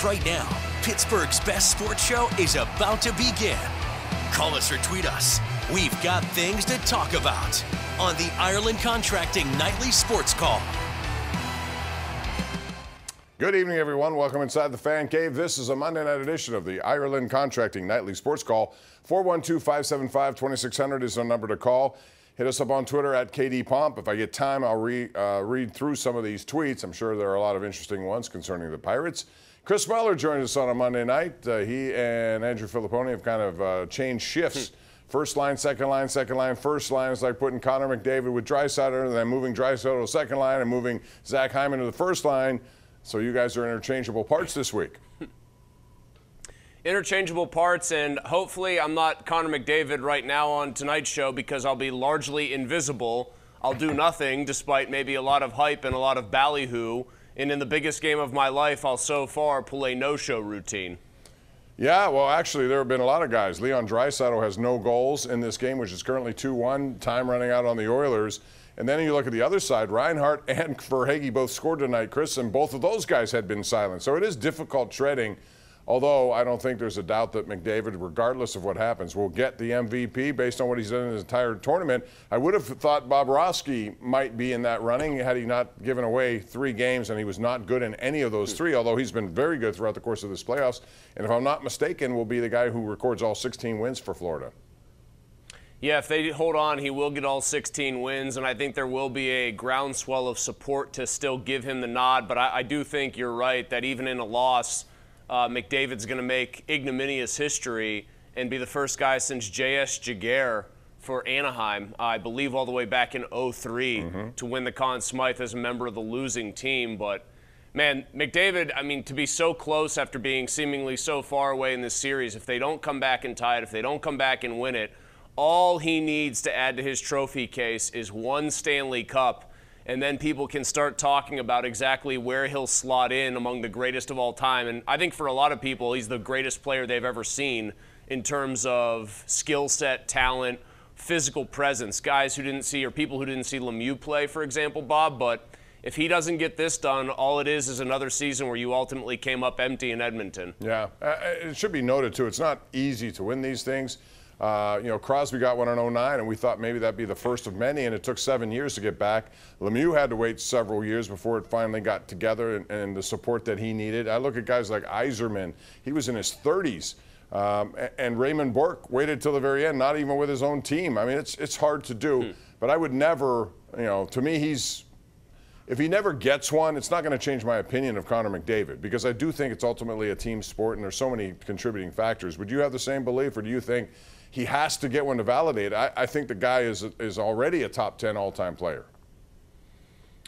Right now, Pittsburgh's best sports show is about to begin. Call us or tweet us. We've got things to talk about on the Ireland Contracting Nightly Sports Call. Good evening, everyone. Welcome inside the Fan Cave. This is a Monday night edition of the Ireland Contracting Nightly Sports Call. 412-575-2600 is our number to call. Hit us up on Twitter at KDPomp. If I get time, I'll read through some of these tweets. I'm sure there are a lot of interesting ones concerning the Pirates. Chris Mueller joined us on a Monday night. He and Andrew Filipponi have kind of changed shifts. First line, second line, second line, first line. It's like putting Connor McDavid with Draisaitl and then moving Draisaitl to the second line and moving Zach Hyman to the first line. So you guys are interchangeable parts this week. Interchangeable parts, and hopefully I'm not Connor McDavid right now on tonight's show because I'll be largely invisible. I'll do nothing despite maybe a lot of hype and a lot of ballyhoo. And in the biggest game of my life, I'll so far pull a no-show routine. Yeah, well, actually, there have been a lot of guys. Leon Draisaitl has no goals in this game, which is currently 2-1, time running out on the Oilers. And then you look at the other side, Reinhart and Verhaeghe both scored tonight, Chris, and both of those guys had been silent. So it is difficult treading, although I don't think there's a doubt that McDavid, regardless of what happens, will get the MVP based on what he's done in his entire tournament. I would have thought Bobrovsky might be in that running had he not given away 3 games, and he was not good in any of those 3, although he's been very good throughout the course of this playoffs. And if I'm not mistaken, will be the guy who records all 16 wins for Florida. Yeah, if they hold on, he will get all 16 wins, and I think there will be a groundswell of support to still give him the nod. But I do think you're right that even in a loss, McDavid's going to make ignominious history and be the first guy since J.S. Jaguar for Anaheim, I believe all the way back in 2003, to win the Conn Smythe as a member of the losing team. But, man, McDavid, I mean, to be so close after being seemingly so far away in this series, if they don't come back and tie it, if they don't come back and win it, all he needs to add to his trophy case is 1 Stanley Cup, and then people can start talking about exactly where he'll slot in among the greatest of all time. And I think for a lot of people, he's the greatest player they've ever seen in terms of skill set, talent, physical presence. Guys who didn't see, or people who didn't see Lemieux play, for example, Bob. But if he doesn't get this done, all it is another season where you ultimately came up empty in Edmonton. Yeah, it should be noted, too, it's not easy to win these things. Crosby got one in 2009, and we thought maybe that'd be the first of many, and it took 7 years to get back. Lemieux had to wait several years before it finally got together and the support that he needed. I look at guys like Yzerman. He was in his 30s. And Raymond Bourque waited till the very end, not even with his own team. I mean, it's hard to do, but I would never, to me, if he never gets one, it's not going to change my opinion of Connor McDavid, because I do think it's ultimately a team sport and there's so many contributing factors. Would you have the same belief, or do you think he has to get one to validate? I think the guy is already a top 10 all-time player.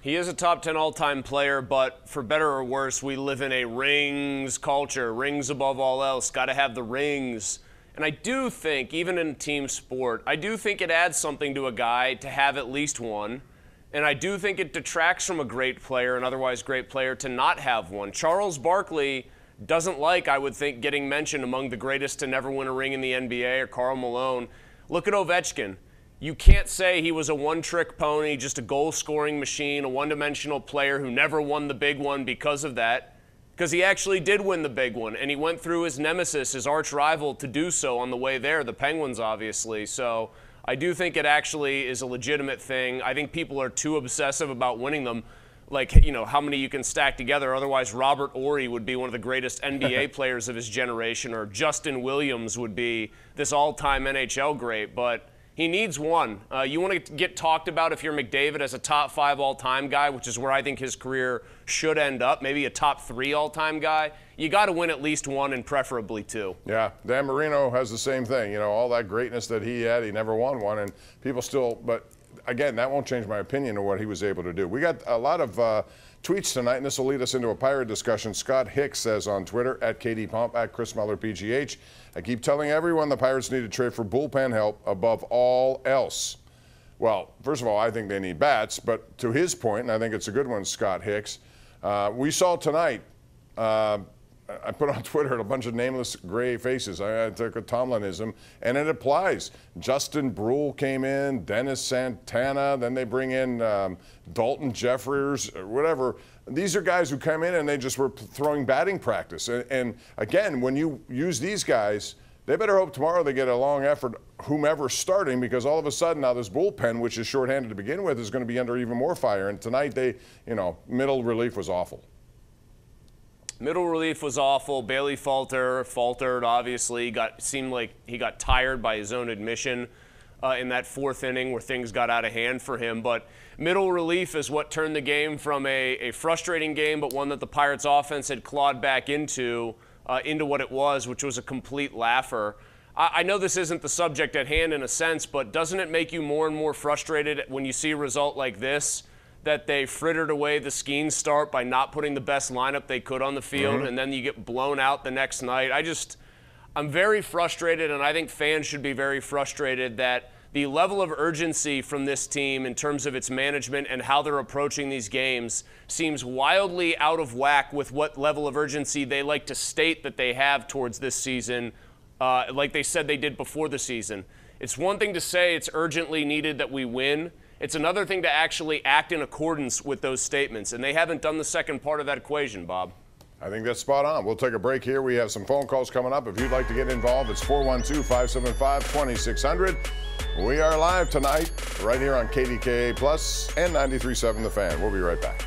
He is a top 10 all-time player, but for better or worse, we live in a rings culture. Rings above all else. Got to have the rings. And I do think, even in team sport, I do think it adds something to a guy to have at least one. And I do think it detracts from a great player, an otherwise great player, to not have one. Charles Barkley doesn't like, I would think, getting mentioned among the greatest to never win a ring in the NBA, or Karl Malone. Look at Ovechkin. You can't say he was a one-trick pony, just a goal-scoring machine, a one-dimensional player who never won the big one because of that, because he actually did win the big one, and he went through his nemesis, his arch-rival, to do so on the way there, the Penguins, obviously. So I do think it actually is a legitimate thing. I think people are too obsessive about winning them, like, how many you can stack together. Otherwise, Robert Horry would be one of the greatest NBA players of his generation, or Justin Williams would be this all-time NHL great. But he needs one. You want to get talked about if you're McDavid as a top 5 all-time guy, which is where I think his career should end up, maybe a top 3 all-time guy. You got to win at least 1 and preferably 2. Yeah, Dan Marino has the same thing. All that greatness that he had, he never won one, and people still, but again, that won't change my opinion of what he was able to do. We got a lot of tweets tonight, and this will lead us into a Pirate discussion. Scott Hicks says on Twitter, at KDPomp, at Chris Mueller PGH, I keep telling everyone the Pirates need to trade for bullpen help above all else. Well, first of all, I think they need bats, but to his point, and I think it's a good one, Scott Hicks, we saw tonight I put on Twitter a bunch of nameless gray faces. I took a Tomlinism, and it applies. Justin Brule came in, Dennis Santana, then they bring in Dalton Jeffers, whatever. These are guys who come in and they just were throwing batting practice. And again, when you use these guys, they better hope tomorrow they get a long effort, whomever's starting, because all of a sudden now this bullpen, which is shorthanded to begin with, is going to be under even more fire. And tonight middle relief was awful. Middle relief was awful. Bailey faltered, obviously. Seemed like he got tired by his own admission in that fourth inning where things got out of hand for him. But middle relief is what turned the game from a frustrating game, but one that the Pirates offense had clawed back into what it was, which was a complete laugher. I know this isn't the subject at hand in a sense, but doesn't it make you more and more frustrated when you see a result like this, that they frittered away the Skeens start by not putting the best lineup they could on the field, and then you get blown out the next night? I'm very frustrated, and I think fans should be very frustrated that the level of urgency from this team in terms of its management and how they're approaching these games seems wildly out of whack with what level of urgency they like to state that they have towards this season, like they said they did before the season. It's one thing to say it's urgently needed that we win. It's another thing to actually act in accordance with those statements, and they haven't done the second part of that equation, Bob. I think that's spot on. We'll take a break here. We have some phone calls coming up. If you'd like to get involved, it's 412-575-2600. We are live tonight right here on KDKA Plus and 93.7 The Fan. We'll be right back.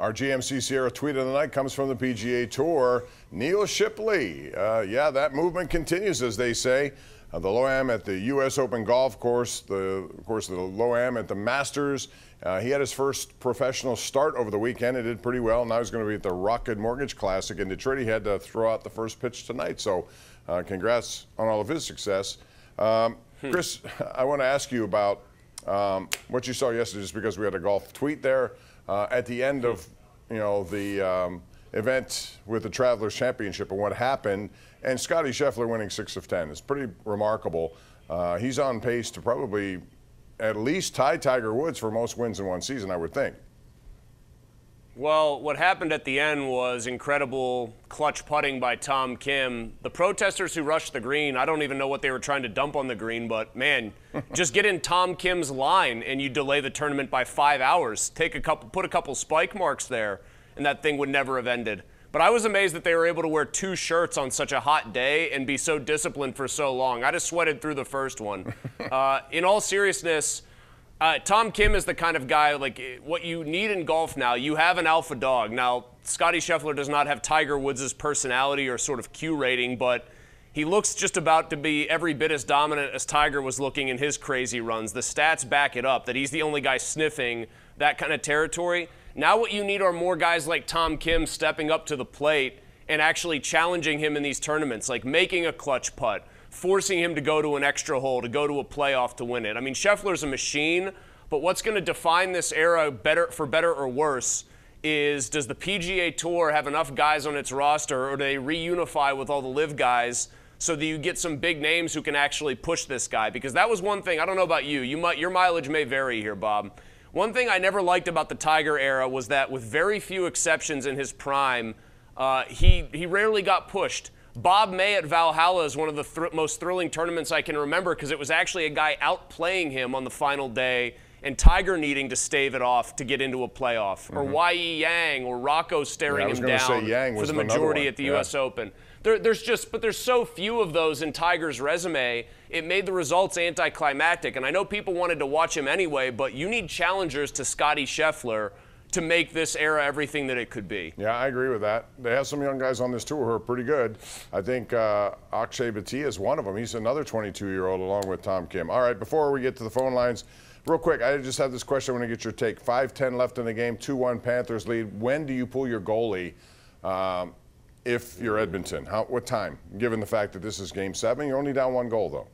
Our GMC Sierra tweet of the night comes from the PGA Tour. Neil Shipley. Yeah, that movement continues, as they say. The Low-Am at the U.S. Open golf course, the Low-Am at the Masters. He had his first professional start over the weekend. He did pretty well. Now he's going to be at the Rocket Mortgage Classic in Detroit. He had to throw out the first pitch tonight. So congrats on all of his success. Chris, I want to ask you about what you saw yesterday, just because we had a golf tweet there at the end of the event with the Travelers Championship and what happened. And Scottie Scheffler winning 6 of 10 is pretty remarkable. He's on pace to probably at least tie Tiger Woods for most wins in one season, I would think. Well, what happened at the end was incredible clutch putting by Tom Kim. The protesters who rushed the green, I don't even know what they were trying to dump on the green, but man, just get in Tom Kim's line and you delay the tournament by 5 hours. Put a couple spike marks there, and that thing would never have ended. But I was amazed that they were able to wear 2 shirts on such a hot day and be so disciplined for so long. I just sweated through the first one. In all seriousness, Tom Kim is the kind of guy, like, what you need in golf now. You have an alpha dog. Now, Scottie Scheffler does not have Tiger Woods' personality or sort of Q rating, but he looks just about to be every bit as dominant as Tiger was looking in his crazy runs. The stats back it up, that he's the only guy sniffing that kind of territory. Now what you need are more guys like Tom Kim stepping up to the plate and actually challenging him in these tournaments, like making a clutch putt, forcing him to go to an extra hole, to go to a playoff to win it. I mean, Scheffler's a machine, but what's going to define this era, for better or worse, is does the PGA Tour have enough guys on its roster, or do they reunify with all the live guys so that you get some big names who can actually push this guy? Because that was one thing. I don't know about you. Your mileage may vary here, Bob. One thing I never liked about the Tiger era was that, with very few exceptions in his prime, he rarely got pushed. Bob May at Valhalla is one of the most thrilling tournaments I can remember, because it was actually a guy outplaying him on the final day and Tiger needing to stave it off to get into a playoff. Or Y.E. Yang or Rocco staring him down for the majority at the U.S. Open. There's so few of those in Tiger's resume, it made the results anticlimactic. And I know people wanted to watch him anyway, but you need challengers to Scottie Scheffler to make this era everything that it could be. Yeah, I agree with that. They have some young guys on this tour who are pretty good. I think Akshay Bhatia is one of them. He's another 22-year-old along with Tom Kim. All right, before we get to the phone lines, real quick, I just have this question. I want to get your take. 5:10 left in the game, 2-1 Panthers lead. When do you pull your goalie if you're Edmonton? What time? Given the fact that this is Game 7, you're only down 1 goal, though.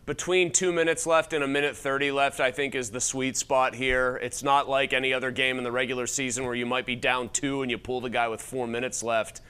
Between 2 minutes left and 1:30 left, I think, is the sweet spot here. It's not like any other game in the regular season where you might be down 2 and you pull the guy with 4 minutes left.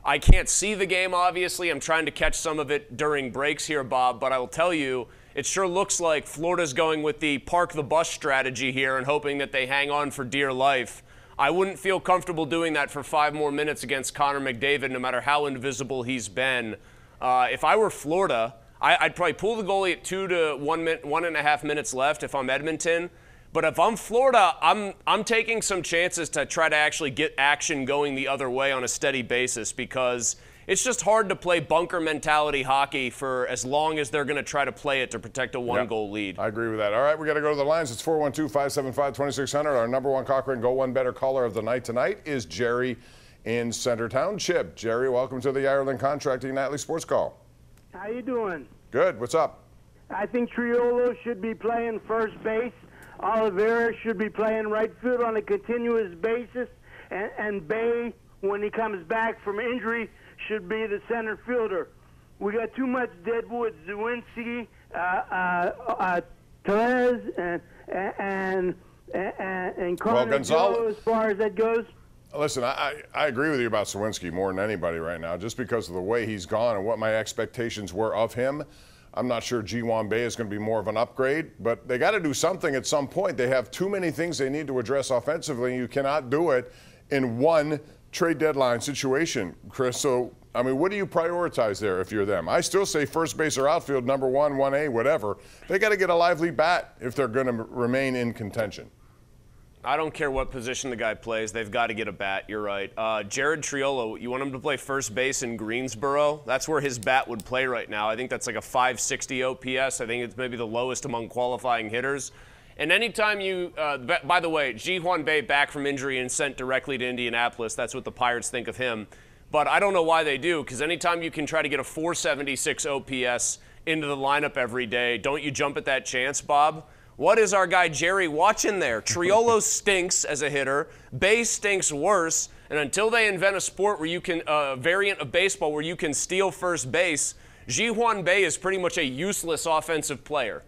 I can't see the game, obviously. I'm trying to catch some of it during breaks here, Bob, but I will tell you, it sure looks like Florida's going with the park the bus strategy here and hoping that they hang on for dear life I wouldn't feel comfortable doing that for 5 more minutes against Connor McDavid, no matter how invisible he's been. If I were Florida, I'd probably pull the goalie at 2 to 1.5 minutes left if I'm Edmonton. But if I'm Florida, I'm taking some chances to try to actually get action going the other way on a steady basis, because it's just hard to play bunker mentality hockey for as long as they're going to try to play it to protect a one-goal lead. I agree with that. All right, we got to go to the lines. It's 412-575-2600. Our number one Cochrane Go One Better caller of the night tonight is Jerry in Center Township. Jerry, welcome to the Ireland Contracting Nightly Sports Call. How you doing? Good. What's up? I think Triolo should be playing first base. Oliveira should be playing right field on a continuous basis. And Bay, when he comes back from injury, should be the center fielder. We got too much deadwood. Zawinski, Tellez, and Carter as far as that goes. Listen, I agree with you about Zawinski more than anybody right now, just because of the way he's gone and what my expectations were of him. I'm not sure Ji-Hwan Bae is going to be more of an upgrade, but they got to do something at some point. They have too many things they need to address offensively. You cannot do it in one trade deadline situation, Chris. So, I mean, what do you prioritize there if you're them? I still say first base or outfield, number 1, 1A, whatever. They got to get a lively bat if they're going to remain in contention. I don't care what position the guy plays. They've got to get a bat. You're right. Jared Triolo, you want him to play first base in Greensboro? That's where his bat would play right now. I think that's like a 560 OPS. I think it's maybe the lowest among qualifying hitters. And anytime you, by the way, Ji-Hwan Bae back from injury and sent directly to Indianapolis. That's what the Pirates think of him. But I don't know why they do, because anytime you can try to get a 476 OPS into the lineup every day, don't you jump at that chance, Bob? What is our guy Jerry watching there? Triolo stinks as a hitter. Bae stinks worse. And until they invent a sport where you can, variant of baseball where you can steal first base, Ji-Hwan Bae is pretty much a useless offensive player.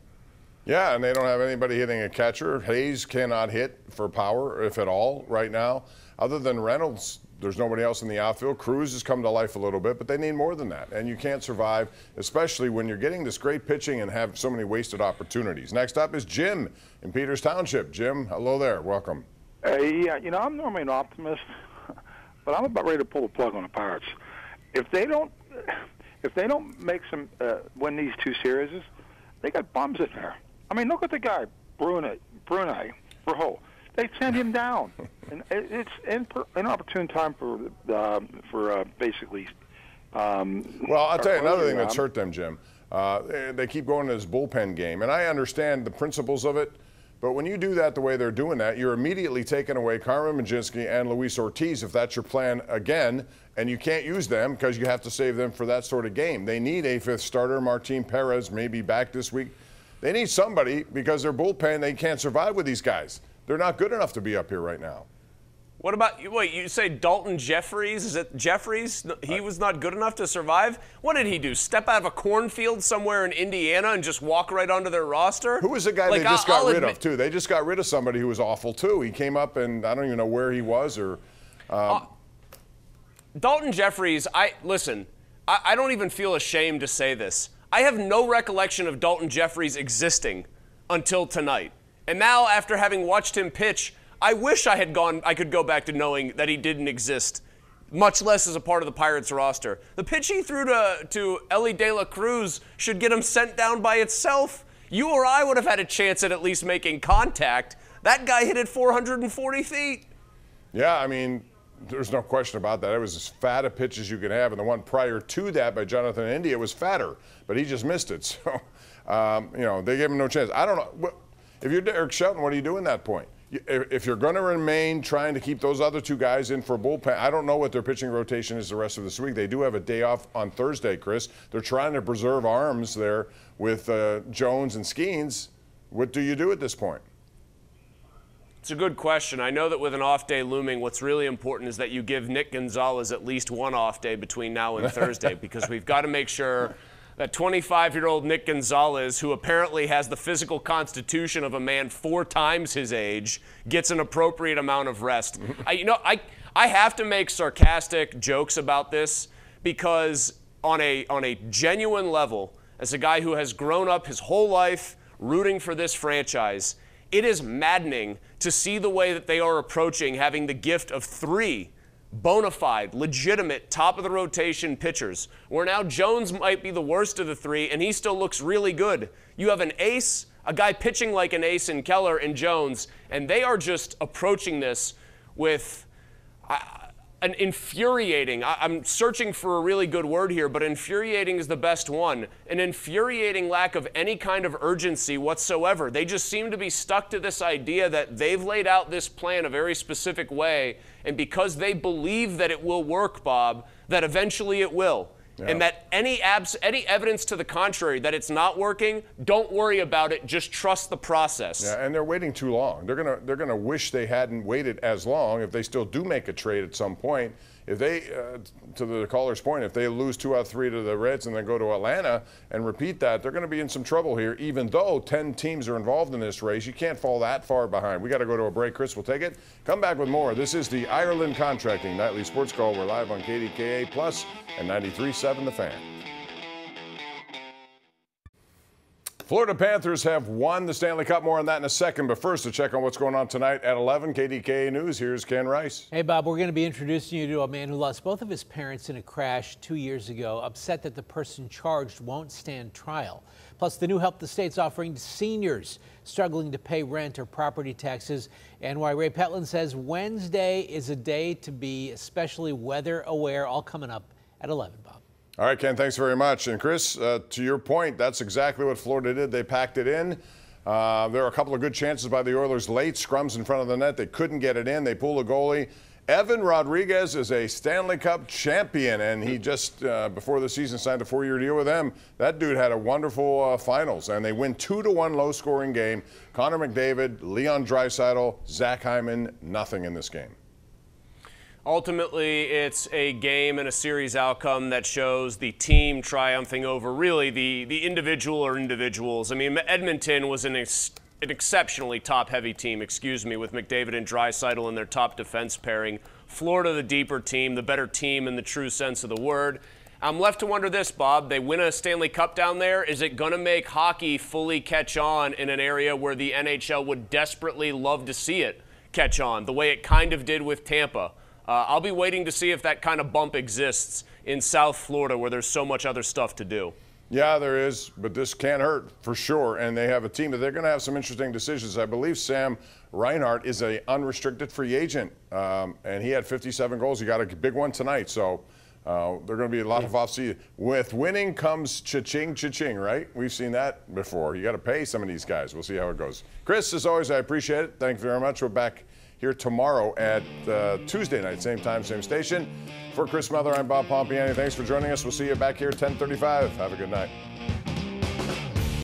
Yeah, and they don't have anybody hitting a catcher. Hayes cannot hit for power, if at all, right now. Other than Reynolds, there's nobody else in the outfield. Cruz has come to life a little bit, but they need more than that. And you can't survive, especially when you're getting this great pitching and have so many wasted opportunities. Next up is Jim in Peters Township. Jim, hello there. Welcome. Yeah, you know, I'm normally an optimist, but I'm about ready to pull the plug on the Pirates. If they don't make some win these 2 series, they got bums in there. I mean, look at the guy, Brunei, Verho. They send him down, and it's an opportune time for basically. Well, I'll tell you another thing that's hurt them, Jim. They keep going to this bullpen game, and I understand the principles of it, but when you do that the way they're doing that, you're immediately taking away Carmen Majinski and Luis Ortiz if that's your plan again, and you can't use them because you have to save them for that sort of game. They need a 5th starter. Martin Perez may be back this week. They need somebody because their bullpen, they can't survive with these guys. They're not good enough to be up here right now. What about, wait, you say Dalton Jeffries? Is it Jeffries? He was not good enough to survive? What did he do? Step out of a cornfield somewhere in Indiana and just walk right onto their roster? Who was the guy they just got rid of, too? They just got rid of somebody who was awful, too. He came up, and I don't even know where he was. Or Dalton Jeffries, listen, I don't even feel ashamed to say this. I have no recollection of Dalton Jeffries existing until tonight. And now, after having watched him pitch, I wish I could go back to knowing that he didn't exist, much less as a part of the Pirates roster. The pitch he threw to Ellie De La Cruz should get him sent down by itself. You or I would have had a chance at least making contact. That guy hit it 440 feet. Yeah, I mean, there's no question about that. It was as fat a pitch as you could have, and the one prior to that by Jonathan India was fatter, but he just missed it. So, you know, they gave him no chance. I don't know. If you're Derek Shelton, what do you do in that point? If you're going to remain trying to keep those other 2 guys in for bullpen, I don't know what their pitching rotation is the rest of this week. They do have a day off on Thursday, Chris. They're trying to preserve arms there with Jones and Skeens. What do you do at this point? It's a good question. I know that with an off day looming, what's really important is that you give Nick Gonzalez at least 1 off day between now and Thursday, because we've got to make sure that 25-year-old Nick Gonzalez, who apparently has the physical constitution of a man 4 times his age, gets an appropriate amount of rest. I have to make sarcastic jokes about this because on a genuine level, as a guy who has grown up his whole life rooting for this franchise, It is maddening to see the way that they are approaching having the gift of 3 bona fide, legitimate, top-of-the-rotation pitchers, where now Jones might be the worst of the 3, and he still looks really good. You have an ace, a guy pitching like an ace in Keller and Jones, and they are just approaching this with an infuriating, I'm searching for a really good word here, but infuriating is the best one, an infuriating lack of any kind of urgency whatsoever. They just seem to be stuck to this idea that they've laid out this plan a very specific way, and because they believe that it will work, Bob, that eventually it will. Yeah. And that any evidence to the contrary that it's not working, don't worry about it. Just trust the process. Yeah, and they're waiting too long. They're gonna wish they hadn't waited as long if they still do make a trade at some point. If they, to the caller's point, if they lose 2 out of 3 to the Reds and then go to Atlanta and repeat that, they're going to be in some trouble here. Even though 10 teams are involved in this race, you can't fall that far behind. We got to go to a break. Chris will take it. Come back with more. This is the Ireland Contracting Nightly Sports Call. We're live on KDKA Plus and 93.7 The Fan. Florida Panthers have won the Stanley Cup. More on that in a second. But first, to check on what's going on tonight at 11, KDKA News, here's Ken Rice. Hey, Bob, we're going to be introducing you to a man who lost both of his parents in a crash 2 years ago, upset that the person charged won't stand trial. Plus, the new help the state's offering to seniors struggling to pay rent or property taxes, and why Ray Petlin says Wednesday is a day to be especially weather aware, all coming up at 11, Bob. All right, Ken, thanks very much. And Chris, to your point, that's exactly what Florida did. They packed it in. There are a couple of good chances by the Oilers late, scrums in front of the net. They couldn't get it in. They pulled a goalie. Evan Rodriguez is a Stanley Cup champion, and he just, before the season, signed a 4-year deal with them. That dude had a wonderful finals, and they win 2-1 low-scoring game. Connor McDavid, Leon Draisaitl, Zach Hyman, nothing in this game. Ultimately, it's a game and a series outcome that shows the team triumphing over really the individual or individuals. I mean, Edmonton was an exceptionally top-heavy team, with McDavid and Draisaitl in their top defense pairing. Florida, the deeper team, the better team in the true sense of the word. I'm left to wonder this, Bob. They win a Stanley Cup down there. Is it going to make hockey fully catch on in an area where the NHL would desperately love to see it catch on, the way it kind of did with Tampa? I'll be waiting to see if that kind of bump exists in South Florida where there's so much other stuff to do. Yeah, there is, but this can't hurt for sure. And they have a team that they're going to have some interesting decisions. I believe Sam Reinhart is an unrestricted free agent, and he had 57 goals. He got a big one tonight, so they're going to be a lot of off-season. With winning comes cha-ching, cha-ching, right? We've seen that before. You got to pay some of these guys. We'll see how it goes. Chris, as always, I appreciate it. Thank you very much. We're back here tomorrow at Tuesday night, same time, same station. For Chris Mueller, I'm Bob Pompeani. Thanks for joining us. We'll see you back here at 10:35. Have a good night.